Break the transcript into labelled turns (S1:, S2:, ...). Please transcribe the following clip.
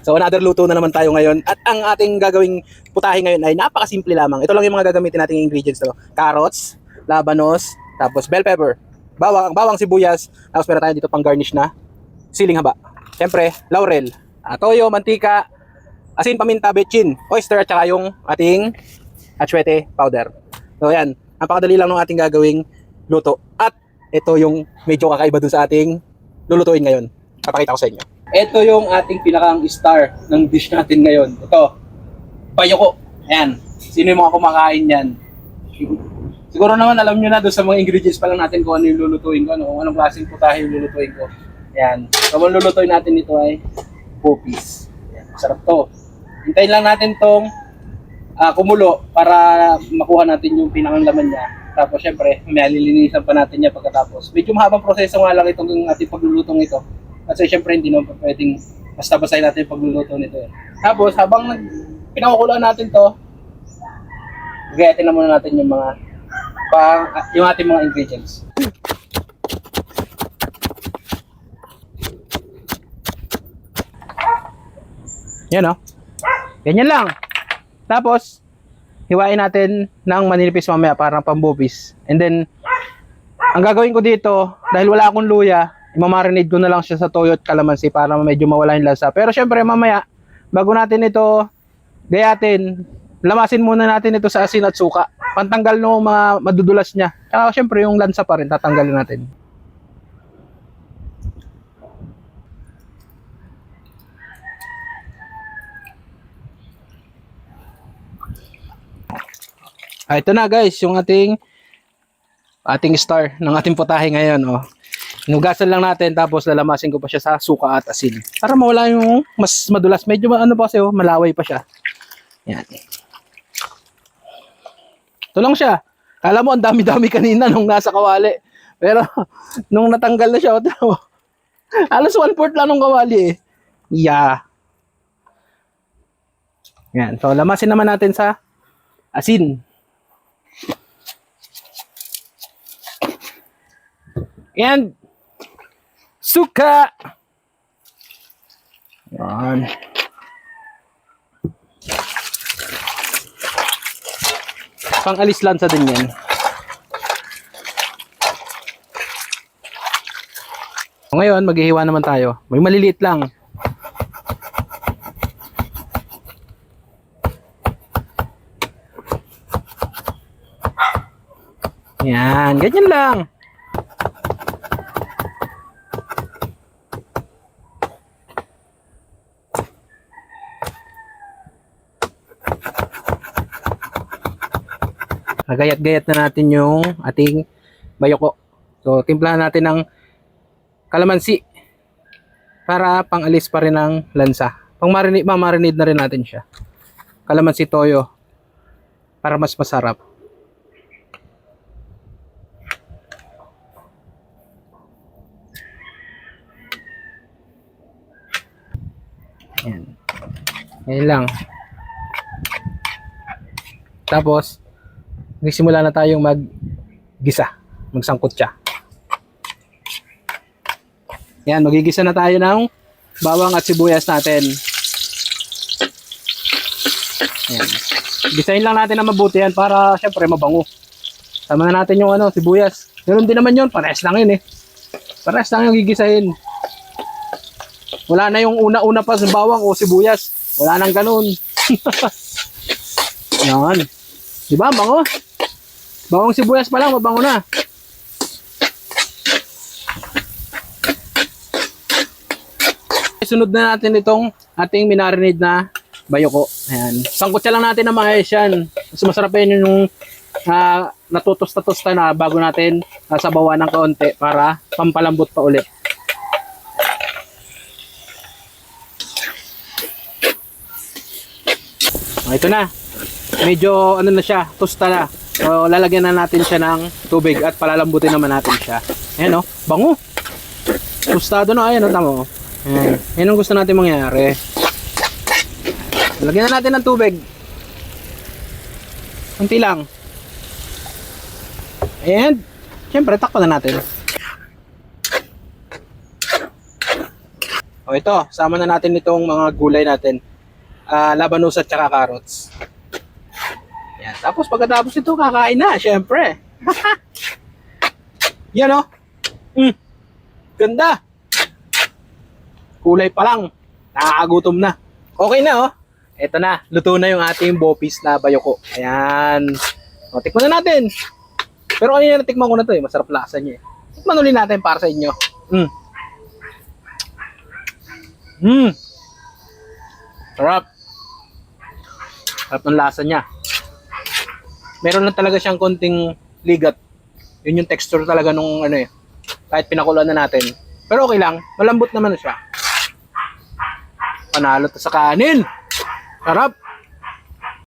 S1: So another luto na naman tayo ngayon. At ang ating gagawing putahe ngayon ay napakasimple lamang. Ito lang yung mga gagamitin nating ingredients to. Carrots, labanos, tapos bell pepper, bawang sibuyas, tapos meron tayo dito pang garnish na siling haba. Siyempre, laurel, toyo, mantika, asin, paminta, betchin, oyster at saka yung ating atsuete powder. So yan, napakadali lang ng ating gagawing luto. At ito yung medyo kakaiba dun sa ating lulutuin ngayon. Papakita ko sa inyo. Ito yung ating pinakang star ng dish natin ngayon. Ito, bayoko. Ayan. Sino yung mga kumakain yan? Siguro naman alam nyo na doon sa mga ingredients pa lang natin kung ano yung lulutuin ko. Kung anong klaseng putahe yung lulutuin ko. Ayan. So, ang lulutuin natin ito ay popis. Ayan. Sarap to. Hintayin lang natin tong kumulo para makuha natin yung pinakang laman niya. Tapos syempre, may alilinisan pa natin niya pagkatapos. Medyo mahabang proseso nga lang itong ating paglulutong ito. Kasi syempre hindi naman pwedeng basta-basahin natin yung pagluluto nito. Tapos habang pinakukuloan natin to, gayatin na muna natin yung yung ating mga ingredients. Yan o. Ganyan lang. Tapos, hiwain natin ng manipis mamaya para pambubis. And then, ang gagawin ko dito, dahil wala akong luya, imamarinate ko na lang siya sa toyo at kalamansi para medyo mawala yung lasa. Pero syempre mamaya, bago natin ito gayatin, lamasin muna natin ito sa asin at suka. Pantanggal ng mga madudulas niya. Kaya syempre yung lansa pa rin, tatanggalin natin. Ito na guys, yung ating star ng ating putahe ngayon. Inugasan lang natin tapos lalamasin ko pa siya sa suka at asin. Para mawala yung mas madulas. Medyo ano pa kasi malaway pa siya. Yan. Ito lang siya. Kala mo ang dami-dami kanina nung nasa kawali. Pero nung natanggal na siya, halos 1/4 lang ng kawali eh. Yeah. Yan. So lamasin naman natin sa asin. And suka. Yan. Pang-alis lansa din yan. Ngayon, maghihiwa naman tayo. May maliliit lang. Yan, ganyan lang. Gayat-gayat na natin yung ating bayoko. So, timplahan natin ng kalamansi para pang-alis pa rin ng lansa. Mamarinate na rin natin siya. Kalamansi toyo para mas masarap. Yan. Ngayon lang. Tapos, nagsimula na tayong magsangkot siya. Yan, magigisa na tayo ng bawang at sibuyas natin. Yan. Gisahin lang natin na mabuti yan para syempre mabango. Sama na natin yung sibuyas. Meron din naman yun, parehas lang yun eh. Parehas lang yung gigisahin. Wala na yung una-una pa sa bawang o sibuyas. Wala nang ganun. Yan. Diba, bango? Bawang sibuyas pa lang, mabango na. Sunod na natin itong ating minarinade na bayoko. Ayan. Sangkutsa lang natin na maayos yan. Mas masarap yun yung natutosta-tosta na bago natin sabawan ng kaunti para pampalambot pa ulit. Ito na. Medyo na siya, tosta na. So, lalagyan na natin siya ng tubig at palalambutin naman natin siya. Ayan bango. Tostado na, ayan tama. Ayan. Yan ang gusto natin mangyari. Lagyan na natin ng tubig. Kunti lang. And, syempre, takpan na natin. O ito, sama na natin itong mga gulay natin. Labanos at saka carrots. Yan. Tapos pagkatapos ito, kakain na, syempre. Yan o. Ganda. Kulay pa lang. Nakakagutom na. Okay na oh. Ito na, luto na yung ating bopis na bayoko. Ayan. O, tikman na natin. Pero kanina natikman ko na to eh. Masarap lasa niya eh. Tikman ulit natin para sa inyo. Sarap. Sarap ng lasa niya. Meron lang talaga siyang konting ligat. Yun yung texture talaga nung ano eh. Kahit pinakuloan na natin. Pero okay lang. Malambot naman siya. Panalo to sa kanin. Sarap.